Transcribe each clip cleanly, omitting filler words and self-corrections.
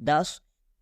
10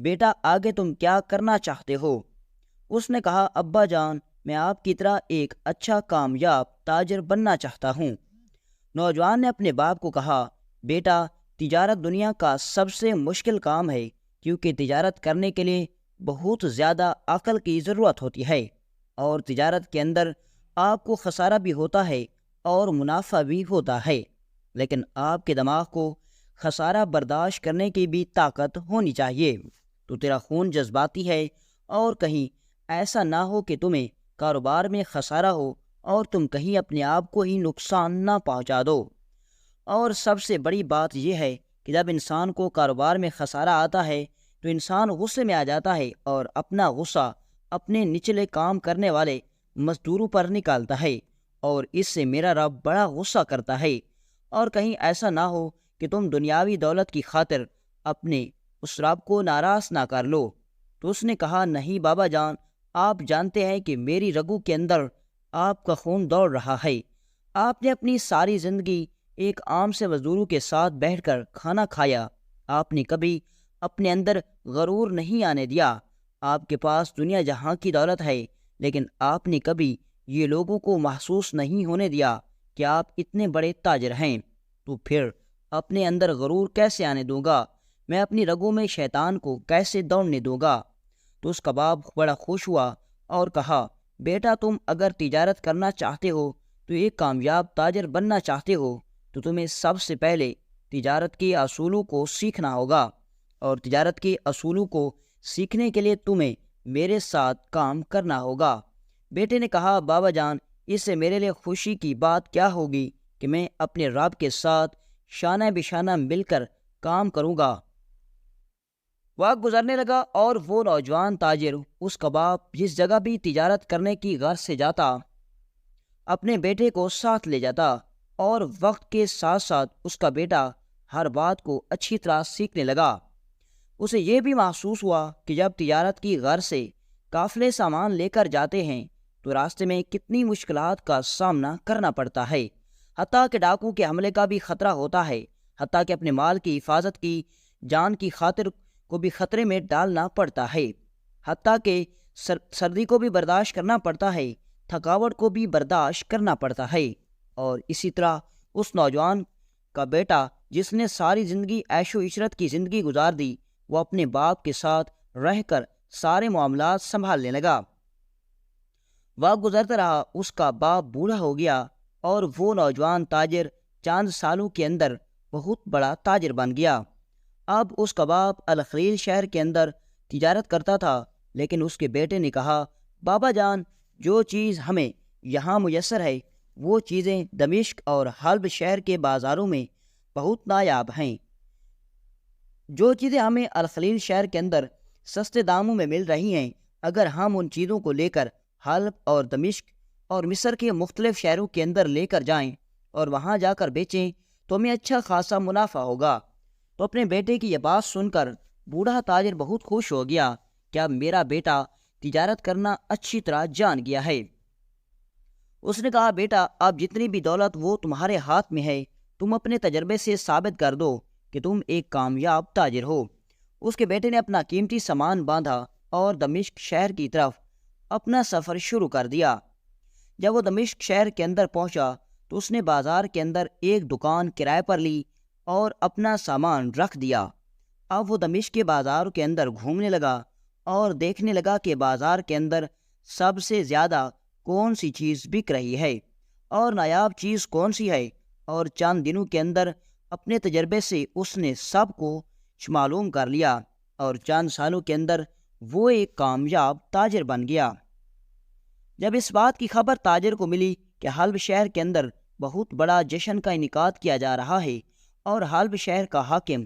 بیٹا آگے تم کیا کرنا چاہتے ہو؟ اس نے کہا ابا جان میں آپ کی طرح ایک اچھا کامیاب تاجر بننا چاہتا ہوں۔ نوجوان نے اپنے باپ کو کہا بیٹا تجارت دنیا کا سب سے مشکل کام ہے، کیونکہ تجارت کرنے کے لیے بہت زیادہ عقل کی ضرورت ہوتی ہے، اور تجارت کے اندر آپ کو خسارہ بھی ہوتا ہے اور منافع بھی ہوتا ہے، لیکن آپ کے دماغ کو خسارہ برداشت کرنے کی بھی طاقت ہونی چاہیے۔ تو تیرا خون جذباتی ہے، اور کہیں ایسا نہ ہو کہ تمہیں کاروبار میں خسارہ ہو اور تم کہیں اپنے آپ کو ہی نقصان نہ پہنچا دو۔ اور سب سے بڑی بات یہ ہے کہ جب انسان کو کاروبار میں خسارہ آتا ہے تو انسان غصے میں آ جاتا ہے اور اپنا غصہ اپنے نچلے کام کرنے والے مزدوروں پر نکالتا ہے، اور اس سے میرا رب بڑا غصہ کرتا ہے۔ اور کہیں ایسا نہ ہو کہ تم دنیاوی دولت کی خاطر اپنے اس رب کو ناراض نہ کر لو۔ تو اس نے کہا نہیں بابا جان، آپ جانتے ہیں کہ میری رگوں کے اندر آپ کا خون دوڑ رہا ہے۔ آپ نے اپنی ساری زندگی ایک عام سے مزدوروں کے ساتھ بیٹھ کر کھانا کھایا، آپ نے کبھی اپنے اندر غرور نہیں آنے دیا۔ آپ کے پاس دنیا جہاں کی دولت ہے، لیکن آپ نے کبھی یہ لوگوں کو محسوس نہیں ہونے دیا کہ آپ اتنے بڑے تاجر ہیں۔ تو پھر اپنے اندر غرور کیسے آنے دوں گا؟ میں اپنی رگوں میں شیطان کو کیسے دوڑنے دوں گا؟ تو اس کا باپ بڑا خوش ہوا اور کہا بیٹا تم اگر تجارت کرنا چاہتے ہو، تو ایک کامیاب تاجر بننا چاہتے ہو، تو تمہیں سب سے پہلے تجارت کے اصولوں کو سیکھنا ہوگا، اور تجارت کے اصولوں کو سیکھنے کے لیے تمہیں میرے ساتھ کام کرنا ہوگا۔ بیٹے نے کہا بابا جان اس سے میرے لیے خوشی کی بات کیا ہوگی کہ میں اپنے رب کے ساتھ شانہ بشانہ مل کر کام کروں گا۔ وقت گزرنے لگا اور وہ نوجوان تاجر اس کا باپ جس جگہ بھی تجارت کرنے کی غرض سے جاتا اپنے بیٹے کو ساتھ لے جاتا، اور وقت کے ساتھ ساتھ اس کا بیٹا ہر بات کو اچھی طرح سیکھنے لگا۔ اسے یہ بھی محسوس ہوا کہ جب تجارت کی غرض سے قافلے سامان لے کر جاتے ہیں تو راستے میں کتنی مشکلات کا سامنا کرنا پڑتا ہے، حتیٰ کہ ڈاکو کے حملے کا بھی خطرہ ہوتا ہے، حتیٰ کہ اپنے مال کی حفاظت کی جان کی خاطر کو بھی خطرے میں ڈالنا پڑتا ہے، حتیٰ کہ سردی کو بھی برداشت کرنا پڑتا ہے، تھکاوٹ کو بھی برداشت کرنا پڑتا ہے۔ اور اسی طرح اس نوجوان کا بیٹا جس نے ساری زندگی عیش و عشرت کی زندگی گزار دی، وہ اپنے باپ کے ساتھ رہ کر سارے معاملات سنبھالنے لگا۔ وقت گزرتا رہا، اس کا باپ بوڑھا ہو گیا، اور وہ نوجوان تاجر چند سالوں کے اندر بہت بڑا تاجر بن گیا۔ اب اس کا باپ الخلیل شہر کے اندر تجارت کرتا تھا، لیکن اس کے بیٹے نے کہا بابا جان جو چیز ہمیں یہاں میسر ہے وہ چیزیں دمشق اور حلب شہر کے بازاروں میں بہت نایاب ہیں۔ جو چیزیں ہمیں الخلیل شہر کے اندر سستے داموں میں مل رہی ہیں، اگر ہم ان چیزوں کو لے کر حلب اور دمشق اور مصر کے مختلف شہروں کے اندر لے کر جائیں اور وہاں جا کر بیچیں تو ہمیں اچھا خاصا منافع ہوگا۔ تو اپنے بیٹے کی یہ بات سن کر بوڑھا تاجر بہت خوش ہو گیا کہ اب میرا بیٹا تجارت کرنا اچھی طرح جان گیا ہے۔ اس نے کہا بیٹا اب جتنی بھی دولت وہ تمہارے ہاتھ میں ہے، تم اپنے تجربے سے ثابت کر دو کہ تم ایک کامیاب تاجر ہو۔ اس کے بیٹے نے اپنا قیمتی سامان باندھا اور دمشق شہر کی طرف اپنا سفر شروع کر دیا۔ جب وہ دمشق شہر کے اندر پہنچا تو اس نے بازار کے اندر ایک دکان کرائے پر لی اور اپنا سامان رکھ دیا۔ اب وہ دمشق کے بازار کے اندر گھومنے لگا اور دیکھنے لگا کہ بازار کے اندر سب سے زیادہ کون سی چیز بک رہی ہے اور نایاب چیز کون سی ہے، اور چند دنوں کے اندر اپنے تجربے سے اس نے سب کو معلوم کر لیا، اور چند سالوں کے اندر وہ ایک کامیاب تاجر بن گیا۔ جب اس بات کی خبر تاجر کو ملی کہ حلب شہر کے اندر بہت بڑا جشن کا انعقاد کیا جا رہا ہے اور حلب شہر کا حاکم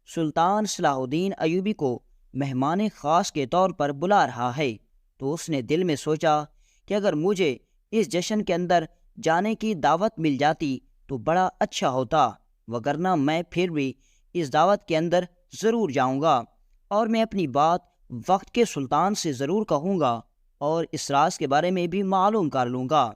سلطان صلاح الدین ایوبی کو مہمان خاص کے طور پر بلا رہا ہے، تو اس نے دل میں سوچا کہ اگر مجھے اس جشن کے اندر جانے کی دعوت مل جاتی تو بڑا اچھا ہوتا، وگرنہ میں پھر بھی اس دعوت کے اندر ضرور جاؤں گا، اور میں اپنی بات وقت کے سلطان سے ضرور کہوں گا اور اس راز کے بارے میں بھی معلوم کر لوں گا۔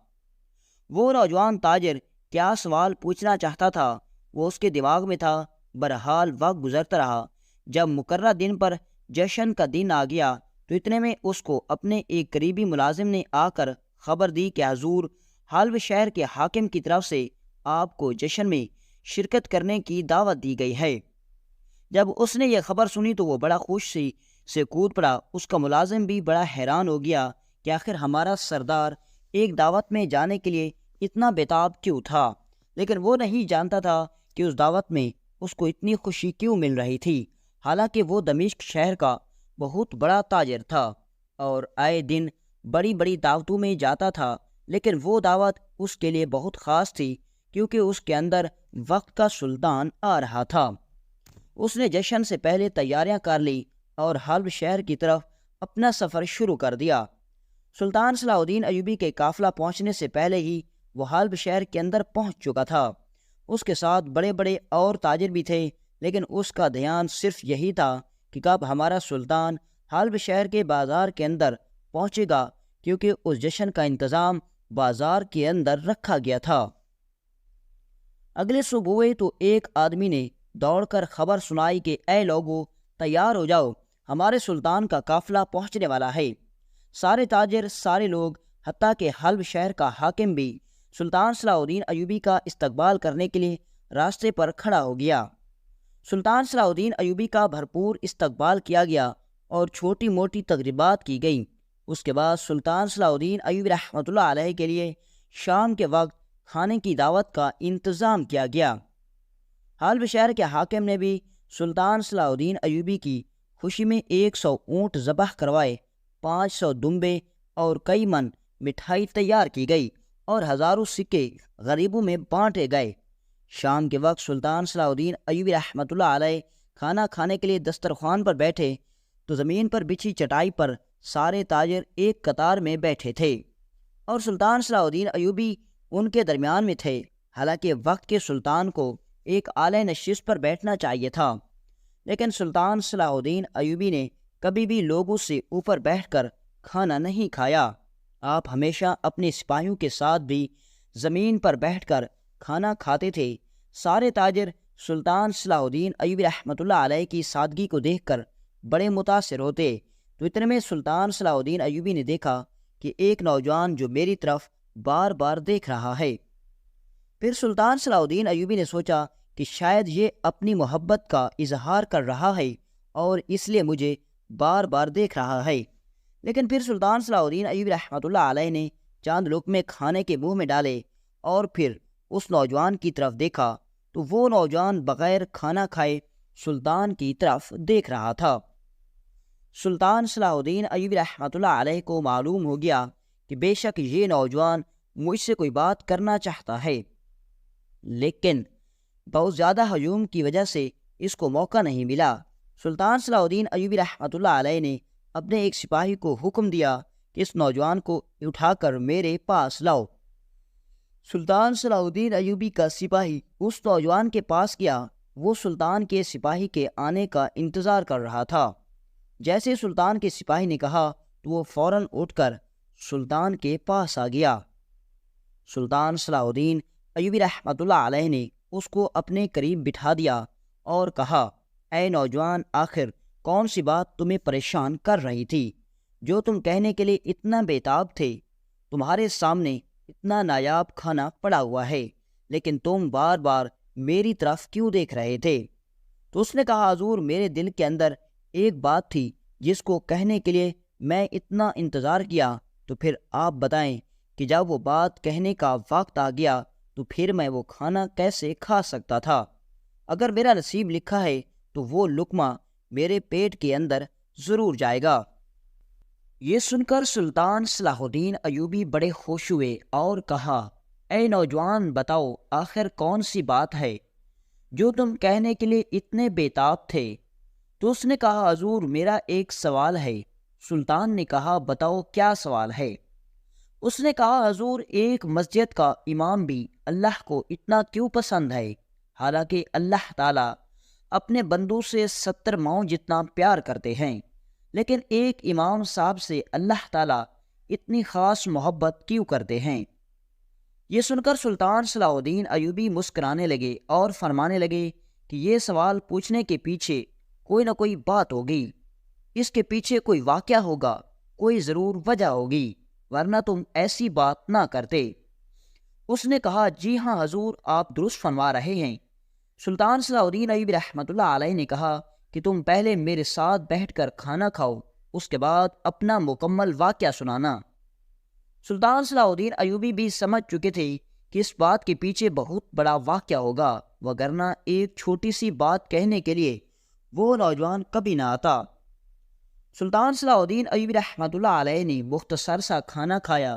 وہ نوجوان تاجر کیا سوال پوچھنا چاہتا تھا وہ اس کے دماغ میں تھا۔ بہرحال وقت گزرتا رہا۔ جب مقررہ دن پر جشن کا دن آ گیا تو اتنے میں اس کو اپنے ایک قریبی ملازم نے آ کر خبر دی کہ حضور حلب شہر کے حاکم کی طرف سے آپ کو جشن میں شرکت کرنے کی دعوت دی گئی ہے۔ جب اس نے یہ خبر سنی تو وہ بڑا خوش سے کود پڑا۔ اس کا ملازم بھی بڑا حیران ہو گیا کہ آخر ہمارا سردار ایک دعوت میں جانے کے لیے اتنا بےتاب کیوں تھا، لیکن وہ نہیں جانتا تھا کہ اس دعوت میں اس کو اتنی خوشی کیوں مل رہی تھی۔ حالانکہ وہ دمشق شہر کا بہت بڑا تاجر تھا اور آئے دن بڑی بڑی دعوتوں میں جاتا تھا، لیکن وہ دعوت اس کے لیے بہت خاص تھی کیونکہ اس کے اندر وقت کا سلطان آ رہا تھا۔ اس نے جشن سے پہلے تیاریاں کر لی اور حلب شہر کی طرف اپنا سفر شروع کر دیا۔ سلطان صلاح الدین ایوبی کے قافلہ پہنچنے سے پہلے ہی وہ حلب شہر کے اندر پہنچ چکا تھا۔ اس کے ساتھ بڑے بڑے اور تاجر بھی تھے، لیکن اس کا دھیان صرف یہی تھا کہ کب ہمارا سلطان حلب شہر کے بازار کے اندر پہنچے گا، کیونکہ اس جشن کا انتظام بازار کے اندر رکھا گیا تھا۔ اگلے صبح ہوئے تو ایک آدمی نے دوڑ کر خبر سنائی کہ اے لوگو، تیار ہو جاؤ، ہمارے سلطان کا قافلہ پہنچنے والا ہے۔ سارے تاجر، سارے لوگ، حتیٰ کہ حلب شہر کا حاکم بھی سلطان صلاح الدین ایوبی کا استقبال کرنے کے لیے راستے پر کھڑا ہو گیا۔ سلطان صلاح الدین ایوبی کا بھرپور استقبال کیا گیا اور چھوٹی موٹی تقریبات کی گئیں۔ اس کے بعد سلطان صلاح الدین ایوبی رحمۃ اللہ علیہ کے لیے شام کے وقت کھانے کی دعوت کا انتظام کیا گیا۔ حلب شہر کے حاکم نے بھی سلطان صلاح الدین ایوبی کی خوشی میں 100 اونٹ ذبح کروائے، 500 دمبے اور کئی من مٹھائی تیار کی گئی اور ہزاروں سکے غریبوں میں بانٹے گئے۔ شام کے وقت سلطان صلاح الدین ایوبی رحمۃ اللہ علیہ کھانا کھانے کے لیے دسترخوان پر بیٹھے تو زمین پر بچھی چٹائی پر سارے تاجر ایک قطار میں بیٹھے تھے اور سلطان صلاح الدین ایوبی ان کے درمیان میں تھے۔ حالانکہ وقت کے سلطان کو ایک اعلی نشست پر بیٹھنا چاہیے تھا، لیکن سلطان صلاح الدین ایوبی نے کبھی بھی لوگوں سے اوپر بیٹھ کر کھانا نہیں کھایا۔ آپ ہمیشہ اپنے سپاہیوں کے ساتھ بھی زمین پر بیٹھ کر کھانا کھاتے تھے۔ سارے تاجر سلطان صلاح الدین ایوبی رحمۃ اللہ علیہ کی سادگی کو دیکھ کر بڑے متاثر ہوتے تو اتنے میں سلطان صلاح الدین ایوبی نے دیکھا کہ ایک نوجوان جو میری طرف بار بار دیکھ رہا ہے۔ پھر سلطان صلاح الدین ایوبی نے سوچا کہ شاید یہ اپنی محبت کا اظہار کر رہا ہے اور اس لیے مجھے بار بار دیکھ رہا ہے۔ لیکن پھر سلطان صلاح الدین ایوبی رحمۃ اللہ علیہ نے چاند لقمے کھانے کے منہ میں ڈالے اور پھر اس نوجوان کی طرف دیکھا تو وہ نوجوان بغیر کھانا کھائے سلطان کی طرف دیکھ رہا تھا۔ سلطان صلاح الدین ایوبی رحمۃ اللہ علیہ کو معلوم ہو گیا کہ بے شک یہ نوجوان مجھ سے کوئی بات کرنا چاہتا ہے، لیکن بہت زیادہ ہجوم کی وجہ سے اس کو موقع نہیں ملا۔ سلطان صلاح الدین ایوبی رحمۃ اللہ علیہ نے اپنے ایک سپاہی کو حکم دیا کہ اس نوجوان کو اٹھا کر میرے پاس لاؤ۔ سلطان صلاح الدین ایوبی کا سپاہی اس نوجوان کے پاس گیا۔ وہ سلطان کے سپاہی کے آنے کا انتظار کر رہا تھا۔ جیسے سلطان کے سپاہی نے کہا تو وہ فوراً اٹھ کر سلطان کے پاس آ گیا۔ سلطان صلاح الدین ایوبی رحمۃ اللہ علیہ نے اس کو اپنے قریب بٹھا دیا اور کہا، اے نوجوان، آخر کون سی بات تمہیں پریشان کر رہی تھی جو تم کہنے کے لیے اتنا بےتاب تھے؟ تمہارے سامنے اتنا نایاب کھانا پڑا ہوا ہے، لیکن تم بار بار میری طرف کیوں دیکھ رہے تھے؟ تو اس نے کہا، حضور، میرے دل کے اندر ایک بات تھی جس کو کہنے کے لیے میں اتنا انتظار کیا، تو پھر آپ بتائیں کہ جب وہ بات کہنے کا وقت آ گیا تو پھر میں وہ کھانا کیسے کھا سکتا تھا؟ اگر میرا نصیب لکھا ہے تو وہ لقمہ میرے پیٹ کے اندر ضرور جائے گا۔ یہ سن کر سلطان صلاح الدین ایوبی بڑے خوش ہوئے اور کہا، اے نوجوان، بتاؤ آخر کون سی بات ہے جو تم کہنے کے لیے اتنے بےتاب تھے؟ تو اس نے کہا، حضور، میرا ایک سوال ہے۔ سلطان نے کہا، بتاؤ کیا سوال ہے؟ اس نے کہا، حضور، ایک مسجد کا امام بھی اللہ کو اتنا کیوں پسند ہے، حالانکہ اللہ تعالیٰ اپنے بندوں سے 70 ماؤں جتنا پیار کرتے ہیں، لیکن ایک امام صاحب سے اللہ تعالیٰ اتنی خاص محبت کیوں کرتے ہیں؟ یہ سن کر سلطان صلاح الدین ایوبی مسکرانے لگے اور فرمانے لگے کہ یہ سوال پوچھنے کے پیچھے کوئی نہ کوئی بات ہوگی۔ اس کے پیچھے کوئی واقعہ ہوگا، کوئی ضرور وجہ ہوگی، ورنہ تم ایسی بات نہ کرتے۔ اس نے کہا جی ہاں حضور، آپ درست فرما رہے ہیں۔ سلطان صلاح الدین ایوبی رحمۃ اللہ علیہ نے کہا کہ تم پہلے میرے ساتھ بیٹھ کر کھانا کھاؤ، اس کے بعد اپنا مکمل واقعہ سنانا۔ سلطان صلاح الدین ایوبی بھی سمجھ چکے تھے کہ اس بات کے پیچھے بہت بڑا واقعہ ہوگا، وگرنہ ایک چھوٹی سی بات کہنے کے لیے وہ نوجوان کبھی نہ آتا۔ سلطان صلاح الدین ایوبی رحمۃ اللہ علیہ نے مختصر سا کھانا کھایا،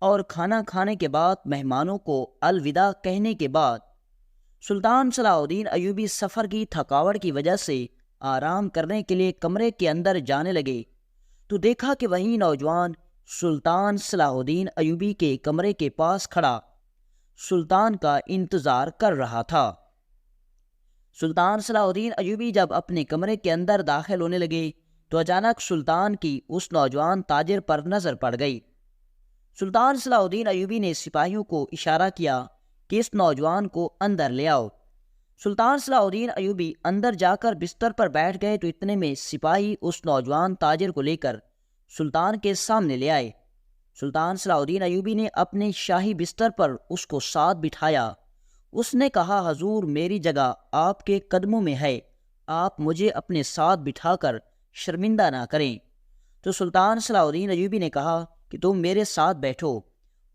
اور کھانا کھانے کے بعد مہمانوں کو الوداع کہنے کے بعد سلطان صلاح الدین ایوبی سفر کی تھکاوٹ کی وجہ سے آرام کرنے کے لیے کمرے کے اندر جانے لگے تو دیکھا کہ وہی نوجوان سلطان صلاح الدین ایوبی کے کمرے کے پاس کھڑا سلطان کا انتظار کر رہا تھا۔ سلطان صلاح الدین ایوبی جب اپنے کمرے کے اندر داخل ہونے لگے تو اچانک سلطان کی اس نوجوان تاجر پر نظر پڑ گئی۔ سلطان صلاح الدین ایوبی نے سپاہیوں کو اشارہ کیا کہ اس نوجوان کو اندر لے آؤ۔ سلطان صلاح الدین ایوبی اندر جا کر بستر پر بیٹھ گئے تو اتنے میں سپاہی اس نوجوان تاجر کو لے کر سلطان کے سامنے لے آئے۔ سلطان صلاح الدین ایوبی نے اپنے شاہی بستر پر اس کو ساتھ بٹھایا۔ اس نے کہا حضور، میری جگہ آپ کے قدموں میں ہے، آپ مجھے اپنے ساتھ بٹھا کر شرمندہ نہ کریں۔ تو سلطان صلاح الدین ایوبی نے کہا کہ تم میرے ساتھ بیٹھو۔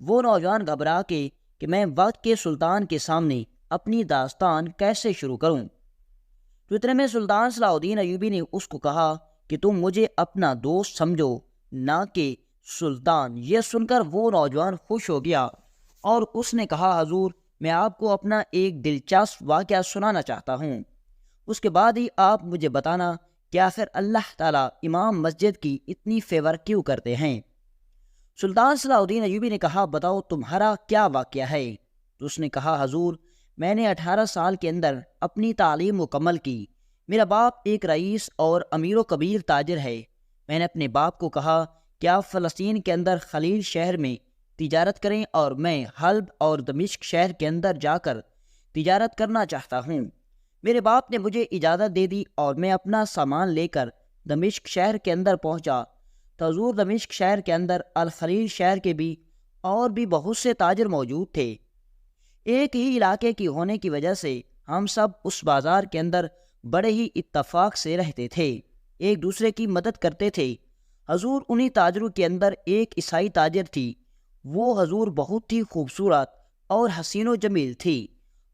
وہ نوجوان گھبرا کے کہ میں وقت کے سلطان کے سامنے اپنی داستان کیسے شروع کروں۔ تو اتنے میں سلطان صلاح الدین ایوبی نے اس کو کہا کہ تم مجھے اپنا دوست سمجھو، نہ کہ سلطان۔ یہ سن کر وہ نوجوان خوش ہو گیا اور اس نے کہا حضور، میں آپ کو اپنا ایک دلچسپ واقعہ سنانا چاہتا ہوں، اس کے بعد ہی آپ مجھے بتانا کہ آخر اللہ تعالیٰ امام مسجد کی اتنی فیور کیوں کرتے ہیں۔ سلطان صلاح الدین ایوبی نے کہا بتاؤ تمہارا کیا واقعہ ہے۔ تو اس نے کہا حضور، میں نے 18 سال کے اندر اپنی تعلیم مکمل کی۔ میرا باپ ایک رئیس اور امیر و کبیر تاجر ہے۔ میں نے اپنے باپ کو کہا کہ آپ فلسطین کے اندر خلیل شہر میں تجارت کریں اور میں حلب اور دمشق شہر کے اندر جا کر تجارت کرنا چاہتا ہوں۔ میرے باپ نے مجھے اجازت دے دی اور میں اپنا سامان لے کر دمشق شہر کے اندر پہنچا۔ تو حضور دمشق شہر کے اندر الخلیل شہر کے بھی اور بھی بہت سے تاجر موجود تھے۔ ایک ہی علاقے کی ہونے کی وجہ سے ہم سب اس بازار کے اندر بڑے ہی اتفاق سے رہتے تھے، ایک دوسرے کی مدد کرتے تھے۔ حضور انہی تاجروں کے اندر ایک عیسائی تاجر تھی۔ وہ حضور بہت ہی خوبصورت اور حسین و جمیل تھی،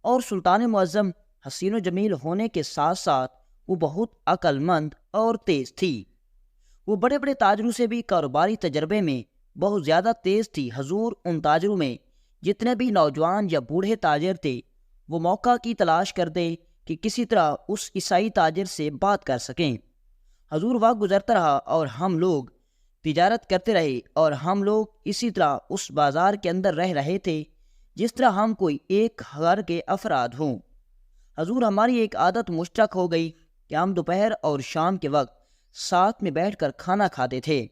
اور سلطان معظم حسین و جمیل ہونے کے ساتھ ساتھ وہ بہت عقل مند اور تیز تھی۔ وہ بڑے بڑے تاجروں سے بھی کاروباری تجربے میں بہت زیادہ تیز تھی۔ حضور ان تاجروں میں جتنے بھی نوجوان یا بوڑھے تاجر تھے وہ موقع کی تلاش کرتے کہ کسی طرح اس عیسائی تاجر سے بات کر سکیں۔ حضور وقت گزرتا رہا اور ہم لوگ تجارت کرتے رہے، اور ہم لوگ اسی طرح اس بازار کے اندر رہ رہے تھے جس طرح ہم کوئی ایک گھر کے افراد ہوں۔ حضور ہماری ایک عادت مشترک ہو گئی کہ ہم دوپہر اور شام کے وقت ساتھ میں بیٹھ کر کھانا کھاتے تھے۔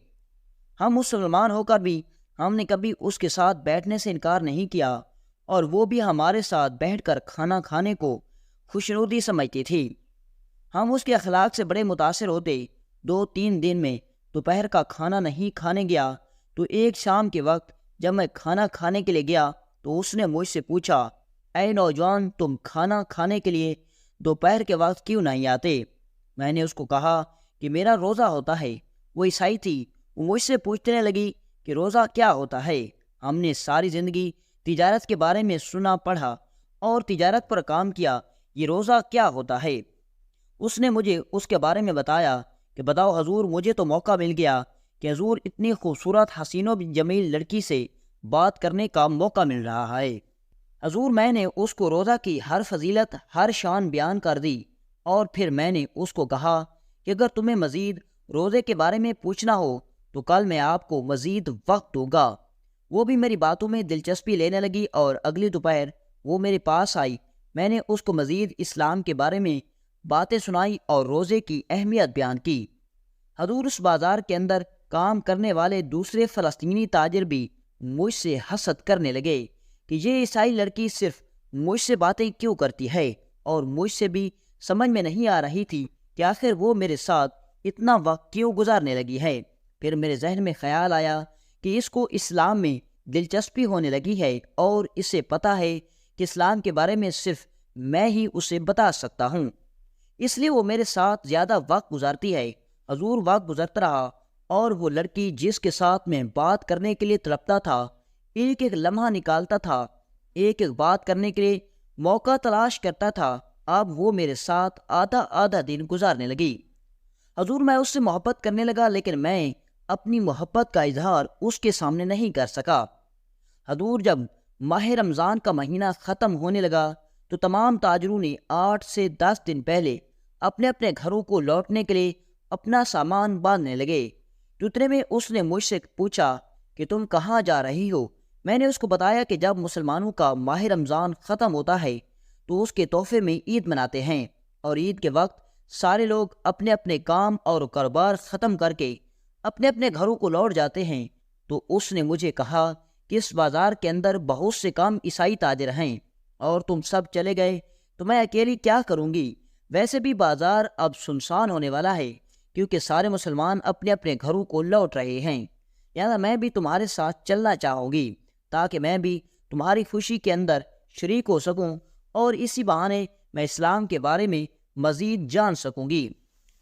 ہم مسلمان ہو کر بھی ہم نے کبھی اس کے ساتھ بیٹھنے سے انکار نہیں کیا، اور وہ بھی ہمارے ساتھ بیٹھ کر کھانا کھانے کو خوشنودی سمجھتی تھی۔ ہم اس کے اخلاق سے بڑے متاثر ہوتے۔ 2-3 دن میں دوپہر کا کھانا نہیں کھانے گیا تو ایک شام کے وقت جب میں کھانا کھانے کے لیے گیا تو اس نے مجھ سے پوچھا، اے نوجوان، تم کھانا کھانے کے لیے دوپہر کے وقت کیوں نہیں آتے؟ میں نے اس کو کہا کہ میرا روزہ ہوتا ہے۔ وہ عیسائی تھی، وہ مجھ سے پوچھنے لگی کہ روزہ کیا ہوتا ہے؟ ہم نے ساری زندگی تجارت کے بارے میں سنا پڑھا اور تجارت پر کام کیا، یہ روزہ کیا ہوتا ہے؟ اس نے مجھے اس کے بارے میں بتایا کہ بتاؤ حضور، مجھے تو موقع مل گیا کہ حضور اتنی خوبصورت حسین و جمیل لڑکی سے بات کرنے کا موقع مل رہا ہے۔ حضور میں نے اس کو روزہ کی ہر فضیلت، ہر شان بیان کر دی، اور پھر میں نے اس کو کہا کہ اگر تمہیں مزید روزے کے بارے میں پوچھنا ہو تو کل میں آپ کو مزید وقت دوں گا۔ وہ بھی میری باتوں میں دلچسپی لینے لگی اور اگلی دوپہر وہ میرے پاس آئی۔ میں نے اس کو مزید اسلام کے بارے میں باتیں سنائی اور روزے کی اہمیت بیان کی۔ حضور اس بازار کے اندر کام کرنے والے دوسرے فلسطینی تاجر بھی مجھ سے حسد کرنے لگے کہ یہ عیسائی لڑکی صرف مجھ سے باتیں کیوں کرتی ہے، اور مجھ سے بھی سمجھ میں نہیں آ رہی تھی کہ آخر وہ میرے ساتھ اتنا وقت کیوں گزارنے لگی ہے؟ پھر میرے ذہن میں خیال آیا کہ اس کو اسلام میں دلچسپی ہونے لگی ہے اور اسے پتہ ہے کہ اسلام کے بارے میں صرف میں ہی اسے بتا سکتا ہوں، اس لیے وہ میرے ساتھ زیادہ وقت گزارتی ہے۔ حضور وقت گزرتا رہا اور وہ لڑکی جس کے ساتھ میں بات کرنے کے لیے تڑپتا تھا، ایک ایک لمحہ نکالتا تھا، ایک ایک بات کرنے کے لیے موقع تلاش کرتا تھا، اب وہ میرے ساتھ آدھا آدھا دن گزارنے لگی۔ حضور میں اس سے محبت کرنے لگا، لیکن میں اپنی محبت کا اظہار اس کے سامنے نہیں کر سکا۔ حضور جب ماہ رمضان کا مہینہ ختم ہونے لگا تو تمام تاجروں نے 8 سے 10 دن پہلے اپنے اپنے گھروں کو لوٹنے کے لیے اپنا سامان باندھنے لگے۔ تو اتنے میں اس نے مجھ سے پوچھا کہ تم کہاں جا رہی ہو؟ میں نے اس کو بتایا کہ جب مسلمانوں کا ماہ رمضان ختم ہوتا ہے تو اس کے تحفے میں عید مناتے ہیں، اور عید کے وقت سارے لوگ اپنے اپنے کام اور کاروبار ختم کر کے اپنے اپنے گھروں کو لوٹ جاتے ہیں۔ تو اس نے مجھے کہا کہ اس بازار کے اندر بہت سے کم عیسائی تاجر ہیں اور تم سب چلے گئے تو میں اکیلی کیا کروں گی؟ ویسے بھی بازار اب سنسان ہونے والا ہے کیونکہ سارے مسلمان اپنے اپنے گھروں کو لوٹ رہے ہیں، یعنی میں بھی تمہارے ساتھ چلنا چاہوں گی تاکہ میں بھی تمہاری خوشی کے اندر شریک ہو سکوں اور اسی بہانے میں اسلام کے بارے میں مزید جان سکوں گی۔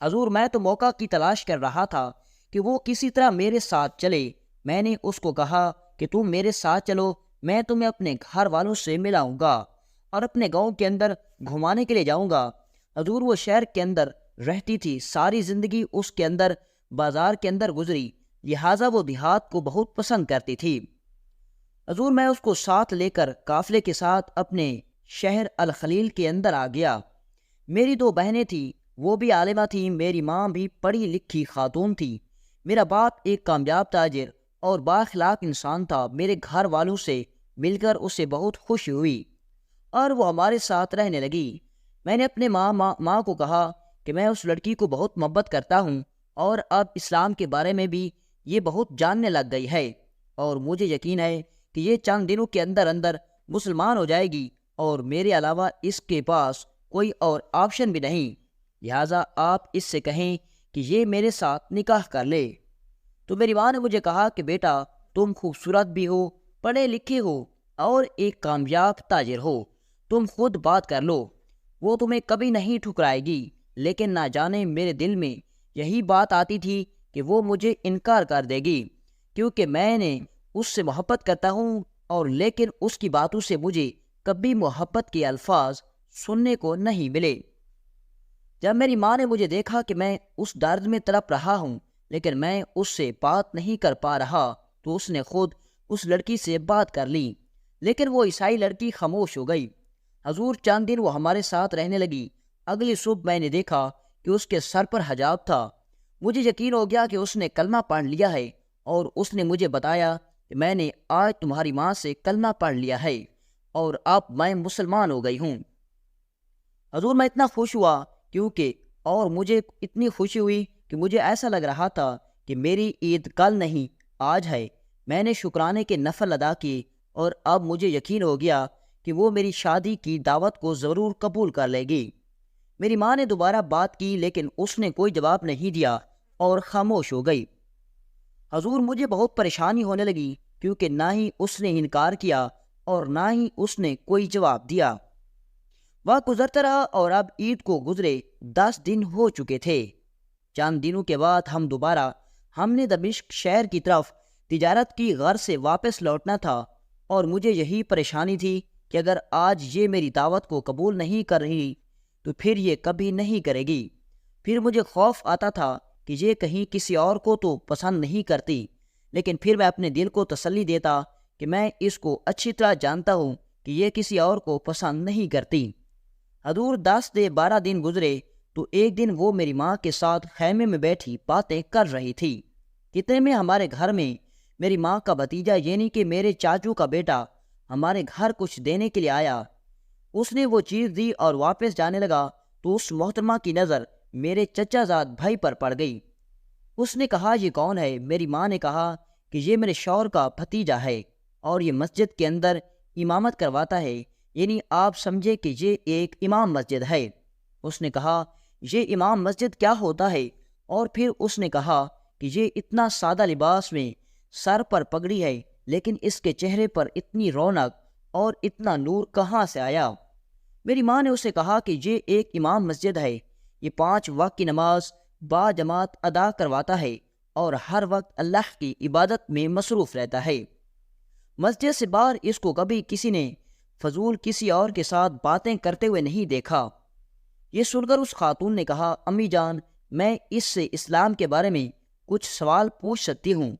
حضور میں تو موقع کی تلاش کر رہا تھا کہ وہ کسی طرح میرے ساتھ چلے۔ میں نے اس کو کہا کہ تم میرے ساتھ چلو، میں تمہیں اپنے گھر والوں سے ملاؤں گا اور اپنے گاؤں کے اندر گھمانے کے لیے جاؤں گا۔ حضور وہ شہر کے اندر رہتی تھی، ساری زندگی اس کے اندر بازار کے اندر گزری، لہٰذا وہ دیہات کو بہت پسند کرتی تھی۔ حضور میں اس کو ساتھ لے کر قافلے کے ساتھ اپنے شہر الخلیل کے اندر آ گیا۔ میری 2 بہنیں تھیں، وہ بھی عالمہ تھیں، میری ماں بھی پڑھی لکھی خاتون تھی، میرا باپ ایک کامیاب تاجر اور بااخلاق انسان تھا۔ میرے گھر والوں سے مل کر اسے بہت خوشی ہوئی اور وہ ہمارے ساتھ رہنے لگی۔ میں نے اپنے ماں کو کہا کہ میں اس لڑکی کو بہت محبت کرتا ہوں اور اب اسلام کے بارے میں بھی یہ بہت جاننے لگ گئی ہے، اور مجھے یقین ہے کہ یہ چند دنوں کے اندر اندر مسلمان ہو جائے گی اور میرے علاوہ اس کے پاس کوئی اور آپشن بھی نہیں، لہٰذا آپ اس سے کہیں کہ یہ میرے ساتھ نکاح کر لے۔ تو میری ماں نے مجھے کہا کہ بیٹا تم خوبصورت بھی ہو، پڑھے لکھے ہو اور ایک کامیاب تاجر ہو، تم خود بات کر لو، وہ تمہیں کبھی نہیں ٹھکرائے گی۔ لیکن نہ جانے میرے دل میں یہی بات آتی تھی کہ وہ مجھے انکار کر دے گی کیونکہ میں نے اس سے محبت کرتا ہوں، اور لیکن اس کی باتوں سے مجھے کبھی محبت کے الفاظ سننے کو نہیں ملے۔ جب میری ماں نے مجھے دیکھا کہ میں اس درد میں تڑپ رہا ہوں لیکن میں اس سے بات نہیں کر پا رہا تو اس نے خود اس لڑکی سے بات کر لی، لیکن وہ عیسائی لڑکی خاموش ہو گئی۔ حضور چند دن وہ ہمارے ساتھ رہنے لگی۔ اگلی صبح میں نے دیکھا کہ اس کے سر پر حجاب تھا۔ مجھے یقین ہو گیا کہ اس نے کلمہ پڑھ لیا ہے، اور اس نے مجھے بتایا کہ میں نے آج تمہاری ماں سے کلمہ پڑھ لیا ہے اور اب میں مسلمان ہو گئی ہوں۔ حضور میں اتنا خوش ہوا اور مجھے اتنی خوشی ہوئی کہ مجھے ایسا لگ رہا تھا کہ میری عید کل نہیں آج ہے۔ میں نے شکرانے کے نفل ادا کیے اور اب مجھے یقین ہو گیا کہ وہ میری شادی کی دعوت کو ضرور قبول کر لے گی۔ میری ماں نے دوبارہ بات کی لیکن اس نے کوئی جواب نہیں دیا اور خاموش ہو گئی۔ حضور مجھے بہت پریشانی ہونے لگی کیونکہ نہ ہی اس نے انکار کیا اور نہ ہی اس نے کوئی جواب دیا۔ وقت گزرتا رہا اور اب عید کو گزرے 10 دن ہو چکے تھے۔ چند دنوں کے بعد ہم نے دمشق شہر کی طرف تجارت کی غرض سے واپس لوٹنا تھا، اور مجھے یہی پریشانی تھی کہ اگر آج یہ میری دعوت کو قبول نہیں کر رہی تو پھر یہ کبھی نہیں کرے گی۔ پھر مجھے خوف آتا تھا کہ یہ کہیں کسی اور کو تو پسند نہیں کرتی، لیکن پھر میں اپنے دل کو تسلی دیتا کہ میں اس کو اچھی طرح جانتا ہوں کہ یہ کسی اور کو پسند نہیں کرتی۔ حضور 10 سے 12 دن گزرے تو ایک دن وہ میری ماں کے ساتھ خیمے میں بیٹھی باتیں کر رہی تھی۔ اتنے میں ہمارے گھر میں میری ماں کا بھتیجا یعنی کہ میرے چاچو کا بیٹا ہمارے گھر کچھ دینے کے لیے آیا۔ اس نے وہ چیز دی اور واپس جانے لگا تو اس محترمہ کی نظر میرے چچا زاد بھائی پر پڑ گئی۔ اس نے کہا یہ کون ہے؟ میری ماں نے کہا کہ یہ میرے شوہر کا بھتیجا ہے اور یہ مسجد کے اندر امامت کرواتا ہے، یعنی آپ سمجھے کہ یہ ایک امام مسجد ہے۔ اس نے کہا یہ امام مسجد کیا ہوتا ہے اور پھر اس نے کہا کہ یہ اتنا سادہ لباس میں، سر پر پگڑی ہے، لیکن اس کے چہرے پر اتنی رونق اور اتنا نور کہاں سے آیا؟ میری ماں نے اسے کہا کہ یہ ایک امام مسجد ہے، یہ 5 وقت کی نماز با جماعت ادا کرواتا ہے اور ہر وقت اللہ کی عبادت میں مصروف رہتا ہے۔ مسجد سے باہر اس کو کبھی کسی نے فضول کسی اور کے ساتھ باتیں کرتے ہوئے نہیں دیکھا۔ یہ سن کر اس خاتون نے کہا، امی جان، میں اس سے اسلام کے بارے میں کچھ سوال پوچھ سکتی ہوں؟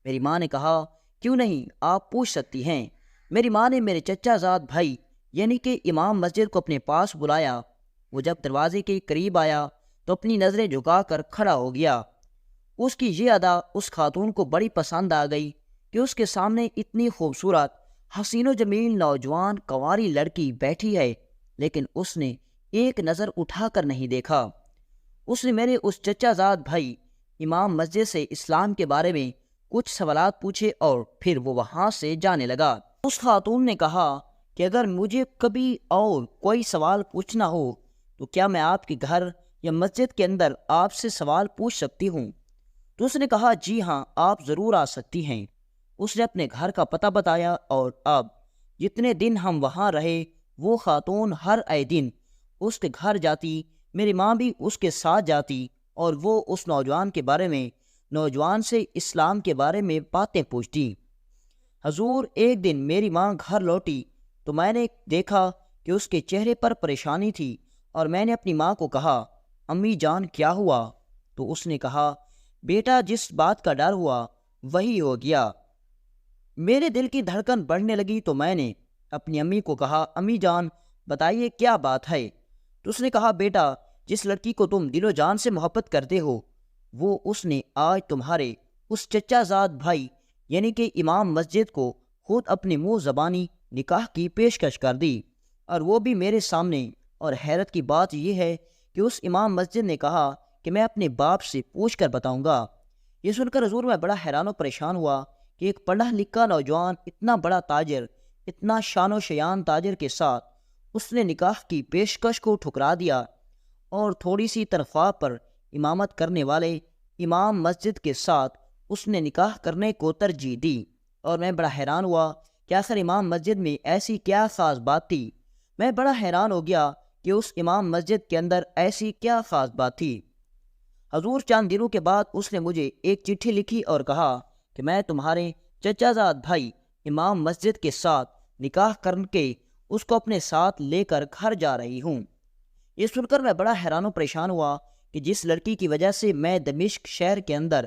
میری ماں نے کہا، کیوں نہیں، آپ پوچھ سکتی ہیں۔ میری ماں نے میرے چچا زاد بھائی یعنی کہ امام مسجد کو اپنے پاس بلایا۔ وہ جب دروازے کے قریب آیا تو اپنی نظریں جھکا کر کھڑا ہو گیا۔ اس کی یہ ادا اس خاتون کو بڑی پسند آ گئی کہ اس کے سامنے اتنی خوبصورت، حسین و جمیل نوجوان کنواری لڑکی بیٹھی ہے، لیکن اس نے ایک نظر اٹھا کر نہیں دیکھا۔ اس نے میرے اس چچا زاد بھائی امام مسجد سے اسلام کے بارے میں کچھ سوالات پوچھے اور پھر وہ وہاں سے جانے لگا۔ اس خاتون نے کہا کہ اگر مجھے کبھی اور کوئی سوال پوچھنا ہو تو کیا میں آپ کے گھر یا مسجد کے اندر آپ سے سوال پوچھ سکتی ہوں؟ تو اس نے کہا، جی ہاں، آپ ضرور آ سکتی ہیں۔ اس نے اپنے گھر کا پتہ بتایا اور اب جتنے دن ہم وہاں رہے وہ خاتون ہر دن اس کے گھر جاتی، میری ماں بھی اس کے ساتھ جاتی اور وہ اس نوجوان کے بارے میں، نوجوان سے اسلام کے بارے میں باتیں پوچھتی۔ حضور، ایک دن میری ماں گھر لوٹی تو میں نے دیکھا کہ اس کے چہرے پر پریشانی تھی اور میں نے اپنی ماں کو کہا، امی جان کیا ہوا؟ تو اس نے کہا، بیٹا جس بات کا ڈر ہوا وہی ہو گیا۔ میرے دل کی دھڑکن بڑھنے لگی تو میں نے اپنی امی کو کہا، امی جان بتائیے کیا بات ہے؟ تو اس نے کہا، بیٹا جس لڑکی کو تم دل و جان سے محبت کرتے ہو وہ اس نے آج تمہارے اس چچا زاد بھائی یعنی کہ امام مسجد کو خود اپنے منہ زبانی نکاح کی پیشکش کر دی، اور وہ بھی میرے سامنے۔ اور حیرت کی بات یہ ہے کہ اس امام مسجد نے کہا کہ میں اپنے باپ سے پوچھ کر بتاؤں گا۔ یہ سن کر حضور میں بڑا حیران و پریشان ہوا کہ ایک پڑھا لکھا نوجوان، اتنا بڑا تاجر، اتنا شان و شیان تاجر کے ساتھ اس نے نکاح کی پیشکش کو ٹھکرا دیا اور تھوڑی سی تنخواہ پر امامت کرنے والے امام مسجد کے ساتھ اس نے نکاح کرنے کو ترجیح دی۔ اور میں بڑا حیران ہوا کہ آخر امام مسجد میں ایسی کیا خاص بات تھی۔ میں بڑا حیران ہو گیا کہ اس امام مسجد کے اندر ایسی کیا خاص بات تھی۔ حضور چند دنوں کے بعد اس نے مجھے ایک چٹھی لکھی اور کہا کہ میں تمہارے چچا زاد بھائی امام مسجد کے ساتھ نکاح کر کے اس کو اپنے ساتھ لے کر گھر جا رہی ہوں۔ یہ سن کر میں بڑا حیران و پریشان ہوا کہ جس لڑکی کی وجہ سے میں دمشق شہر کے اندر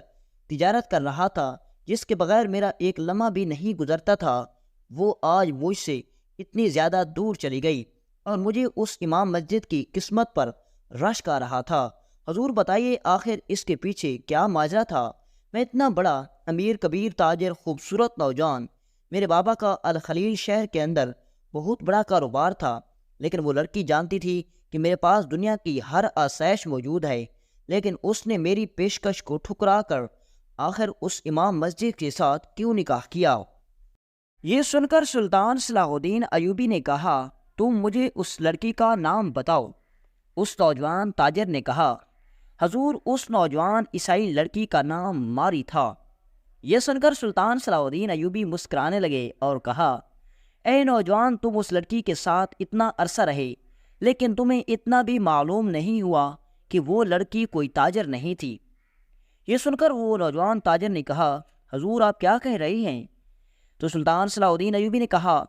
تجارت کر رہا تھا، جس کے بغیر میرا ایک لمحہ بھی نہیں گزرتا تھا، وہ آج مجھ سے اتنی زیادہ دور چلی گئی اور مجھے اس امام مسجد کی قسمت پر رشک آ رہا تھا۔ حضور بتائیے آخر اس کے پیچھے کیا ماجرا تھا؟ میں اتنا بڑا امیر کبیر تاجر، خوبصورت نوجوان، میرے بابا کا الخلیل شہر کے اندر بہت بڑا کاروبار تھا، لیکن وہ لڑکی جانتی تھی کہ میرے پاس دنیا کی ہر آسائش موجود ہے، لیکن اس نے میری پیشکش کو ٹھکرا کر آخر اس امام مسجد کے ساتھ کیوں نکاح کیا؟ یہ سن کر سلطان صلاح الدین ایوبی نے کہا، تم مجھے اس لڑکی کا نام بتاؤ۔ اس نوجوان تاجر نے کہا، حضور اس نوجوان عیسائی لڑکی کا نام ماری تھا۔ یہ سن کر سلطان صلاح الدین ایوبی مسکرانے لگے اور کہا، اے نوجوان، تم اس لڑکی کے ساتھ اتنا عرصہ رہے لیکن تمہیں اتنا بھی معلوم نہیں ہوا کہ وہ لڑکی کوئی تاجر نہیں تھی۔ یہ سن کر وہ نوجوان تاجر نے کہا، حضور آپ کیا کہہ رہی ہیں؟ تو سلطان صلاح الدین ایوبی نے کہا،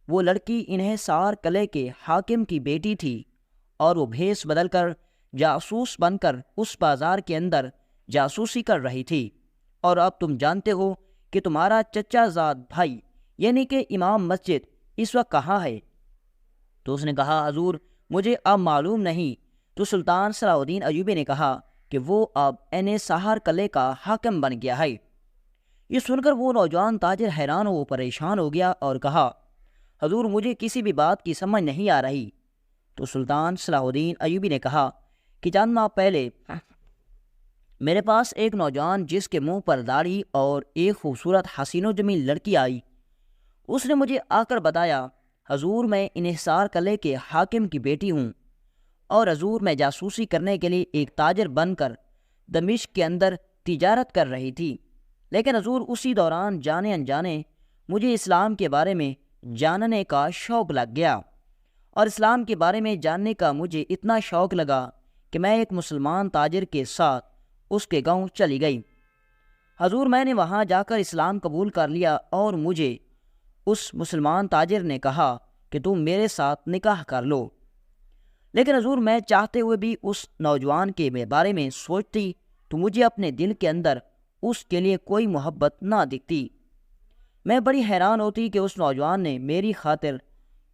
وہ لڑکی انحصار قلعے کے حاکم کی بیٹی تھی اور وہ بھیس بدل کر جاسوس بن کر اس بازار کے اندر جاسوسی کر رہی تھی، اور اب تم جانتے ہو کہ تمہارا چچا زاد بھائی یعنی کہ امام مسجد اس وقت کہاں ہے؟ تو اس نے کہا، حضور مجھے اب معلوم نہیں۔ تو سلطان صلاح الدین ایوبی نے کہا کہ وہ اب انحصار قلعے کا حاکم بن گیا ہے۔ یہ سن کر وہ نوجوان تاجر حیران و پریشان ہو گیا اور کہا، حضور مجھے کسی بھی بات کی سمجھ نہیں آ رہی۔ تو سلطان صلاح الدین ایوبی نے کہا کہ چند ماہ پہلے میرے پاس ایک نوجوان جس کے منہ پر داڑھی اور ایک خوبصورت حسین و جمیل لڑکی آئی، اس نے مجھے آ کر بتایا، حضور میں انحصار قلعے کے حاکم کی بیٹی ہوں اور حضور میں جاسوسی کرنے کے لیے ایک تاجر بن کر دمشق کے اندر تجارت کر رہی تھی، لیکن حضور اسی دوران جانے انجانے مجھے اسلام کے بارے میں جاننے کا شوق لگ گیا، اور اسلام کے بارے میں جاننے کا مجھے اتنا شوق لگا کہ میں ایک مسلمان تاجر کے ساتھ اس کے گاؤں چلی گئی۔ حضور میں نے وہاں جا کر اسلام قبول کر لیا، اور مجھے اس مسلمان تاجر نے کہا کہ تم میرے ساتھ نکاح کر لو، لیکن حضور میں چاہتے ہوئے بھی اس نوجوان کے بارے میں سوچتی تو مجھے اپنے دل کے اندر اس کے لیے کوئی محبت نہ دکھتی۔ میں بڑی حیران ہوتی کہ اس نوجوان نے میری خاطر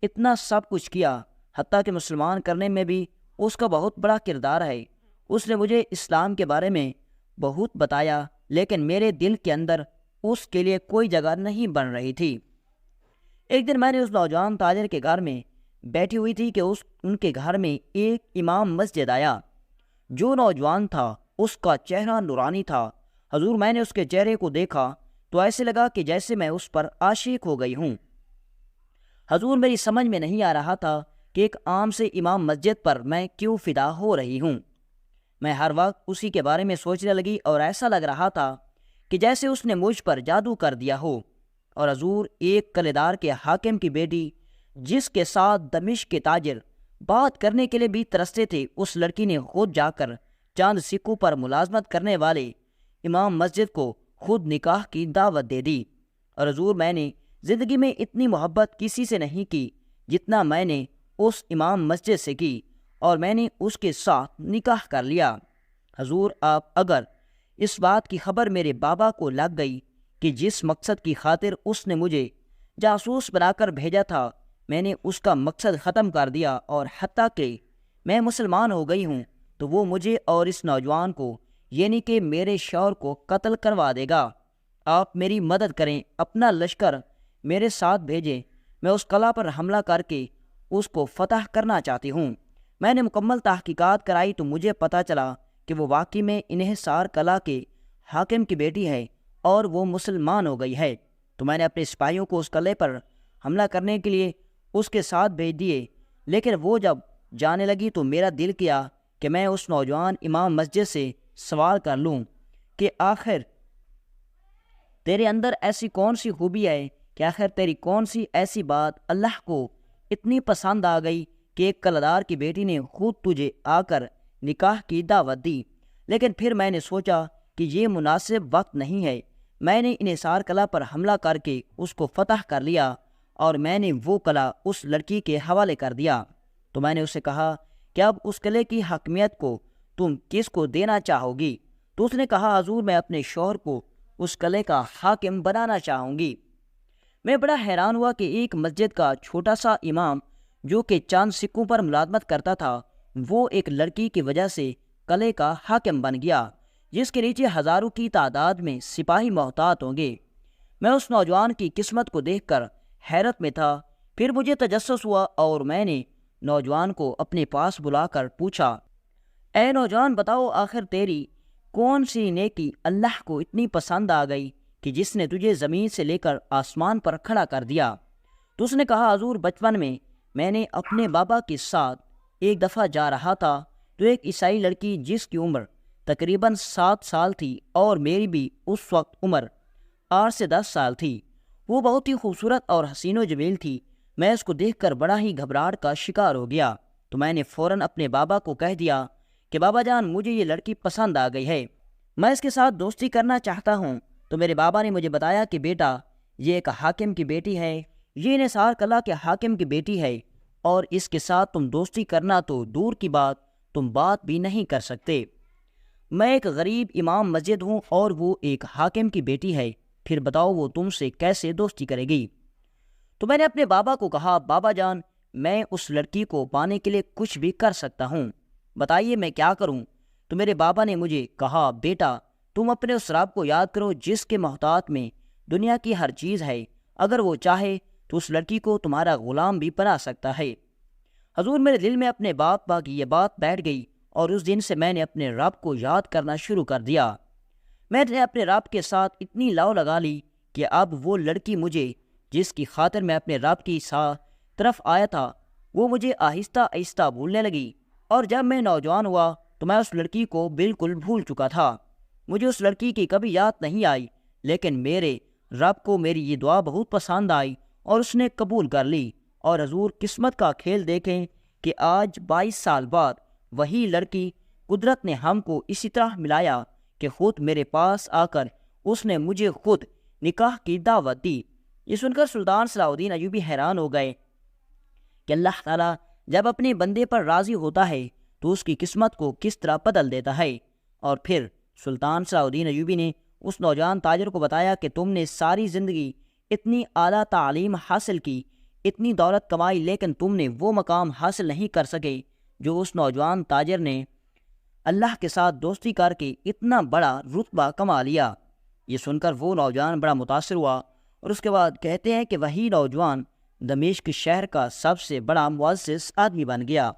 اتنا سب کچھ کیا، حتیٰ کہ مسلمان کرنے میں بھی اس کا بہت بڑا کردار ہے۔ اس نے مجھے اسلام کے بارے میں بہت بتایا، لیکن میرے دل کے اندر اس کے لیے کوئی جگہ نہیں بن رہی تھی۔ ایک دن میں نے اس نوجوان تاجر کے گھر میں بیٹھی ہوئی تھی کہ ان کے گھر میں ایک امام مسجد آیا۔ جو نوجوان تھا اس کا چہرہ نورانی تھا۔ حضور میں نے اس کے چہرے کو دیکھا تو ایسے لگا کہ جیسے میں اس پر عاشق ہو گئی ہوں۔ حضور میری سمجھ میں نہیں آ رہا تھا کہ ایک عام سے امام مسجد پر میں کیوں فدا ہو رہی ہوں۔ میں ہر وقت اسی کے بارے میں سوچنے لگی، اور ایسا لگ رہا تھا کہ جیسے اس نے مجھ پر جادو کر دیا ہو۔ اور حضور ایک کلیدار کے حاکم کی بیٹی جس کے ساتھ دمشق کے تاجر بات کرنے کے لیے بھی ترستے تھے، اس لڑکی نے خود جا کر چاند سکوں پر ملازمت کرنے والے امام مسجد کو خود نکاح کی دعوت دے دی۔ اور حضور میں نے زندگی میں اتنی محبت کسی سے نہیں کی جتنا میں نے اس امام مسجد سے کی، اور میں نے اس کے ساتھ نکاح کر لیا۔ حضور آپ اگر اس بات کی خبر میرے بابا کو لگ گئی کہ جس مقصد کی خاطر اس نے مجھے جاسوس بنا کر بھیجا تھا، میں نے اس کا مقصد ختم کر دیا، اور حتیٰ کہ میں مسلمان ہو گئی ہوں تو وہ مجھے اور اس نوجوان کو، یعنی کہ میرے شوہر کو قتل کروا دے گا۔ آپ میری مدد کریں، اپنا لشکر میرے ساتھ بھیجیں، میں اس قلعہ پر حملہ کر کے اس کو فتح کرنا چاہتی ہوں۔ میں نے مکمل تحقیقات کرائی تو مجھے پتہ چلا کہ وہ واقعی میں انحصار قلعہ کے حاکم کی بیٹی ہے، اور وہ مسلمان ہو گئی ہے۔ تو میں نے اپنے سپاہیوں کو اس قلعے پر حملہ کرنے کے لیے اس کے ساتھ بھیج دیے، لیکن وہ جب جانے لگی تو میرا دل کیا کہ میں اس نوجوان امام مسجد سے سوال کر لوں کہ آخر تیرے اندر ایسی کون سی خوبی ہے، کہ آخر تیری کون سی ایسی بات اللہ کو اتنی پسند آ گئی کہ ایک کلدار کی بیٹی نے خود تجھے آ کر نکاح کی دعوت دی۔ لیکن پھر میں نے سوچا کہ یہ مناسب وقت نہیں ہے۔ میں نے انحصار قلعہ پر حملہ کر کے اس کو فتح کر لیا، اور میں نے وہ قلعہ اس لڑکی کے حوالے کر دیا۔ تو میں نے اسے کہا کہ اب اس قلعے کی حاکمیت کو تم کس کو دینا چاہو گی؟ تو اس نے کہا حضور میں اپنے شوہر کو اس قلعے کا حاکم بنانا چاہوں گی۔ میں بڑا حیران ہوا کہ ایک مسجد کا چھوٹا سا امام جو کہ چاند سکوں پر ملازمت کرتا تھا، وہ ایک لڑکی کی وجہ سے قلعے کا حاکم بن گیا، جس کے نیچے ہزاروں کی تعداد میں سپاہی محتاط ہوں گے۔ میں اس نوجوان کی قسمت کو دیکھ کر حیرت میں تھا۔ پھر مجھے تجسس ہوا، اور میں نے نوجوان کو اپنے پاس بلا کر پوچھا، اے نوجوان بتاؤ آخر تیری کون سی نیکی اللہ کو اتنی پسند آ گئی کہ جس نے تجھے زمین سے لے کر آسمان پر کھڑا کر دیا؟ تو اس نے کہا حضور بچپن میں نے اپنے بابا کے ساتھ ایک دفعہ جا رہا تھا تو ایک عیسائی لڑکی جس کی عمر تقریباً 7 سال تھی، اور میری بھی اس وقت عمر 8 سے 10 سال تھی، وہ بہت ہی خوبصورت اور حسین و جمیل تھی۔ میں اس کو دیکھ کر بڑا ہی گھبراہٹ کا شکار ہو گیا، تو میں نے فوراً اپنے بابا کو کہہ دیا کہ بابا جان مجھے یہ لڑکی پسند آ گئی ہے، میں اس کے ساتھ دوستی کرنا چاہتا ہوں۔ تو میرے بابا نے مجھے بتایا کہ بیٹا یہ ایک حاکم کی بیٹی ہے، یہ انحصار قلعہ کے حاکم کی بیٹی ہے، اور اس کے ساتھ تم دوستی کرنا تو دور کی بات، تم بات بھی نہیں کر سکتے۔ میں ایک غریب امام مسجد ہوں اور وہ ایک حاکم کی بیٹی ہے، پھر بتاؤ وہ تم سے کیسے دوستی کرے گی؟ تو میں نے اپنے بابا کو کہا بابا جان میں اس لڑکی کو پانے کے لیے کچھ بھی کر سکتا ہوں، بتائیے میں کیا کروں؟ تو میرے بابا نے مجھے کہا بیٹا تم اپنے اس رب کو یاد کرو جس کے محتاط میں دنیا کی ہر چیز ہے، اگر وہ چاہے تو اس لڑکی کو تمہارا غلام بھی بنا سکتا ہے۔ حضور میرے دل میں اپنے باپ کی یہ بات بیٹھ گئی، اور اس دن سے میں نے اپنے رب کو یاد کرنا شروع کر دیا۔ میں نے اپنے رب کے ساتھ اتنی لو لگا لی کہ اب وہ لڑکی مجھے جس کی خاطر میں اپنے رب کی طرف آیا تھا، وہ مجھے آہستہ آہستہ بھولنے لگی، اور جب میں نوجوان ہوا تو میں اس لڑکی کو بالکل بھول چکا تھا۔ مجھے اس لڑکی کی کبھی یاد نہیں آئی، لیکن میرے رب کو میری یہ دعا بہت پسند آئی اور اس نے قبول کر لی۔ اور حضور قسمت کا کھیل دیکھیں کہ آج 22 سال بعد وہی لڑکی قدرت نے ہم کو اسی طرح ملایا کہ خود میرے پاس آ کر اس نے مجھے خود نکاح کی دعوت دی۔ یہ سن کر سلطان صلاح الدین ایوبی حیران ہو گئے کہ اللہ تعالیٰ جب اپنے بندے پر راضی ہوتا ہے تو اس کی قسمت کو کس طرح بدل دیتا ہے۔ اور پھر سلطان صلاح الدین ایوبی نے اس نوجوان تاجر کو بتایا کہ تم نے ساری زندگی اتنی اعلیٰ تعلیم حاصل کی، اتنی دولت کمائی، لیکن تم نے وہ مقام حاصل نہیں کر سکے جو اس نوجوان تاجر نے اللہ کے ساتھ دوستی کر کے اتنا بڑا رتبہ کما لیا۔ یہ سن کر وہ نوجوان بڑا متاثر ہوا اور اس کے بعد کہتے ہیں کہ وہی نوجوان دمشق شہر کا سب سے بڑا معزز آدمی بن گیا۔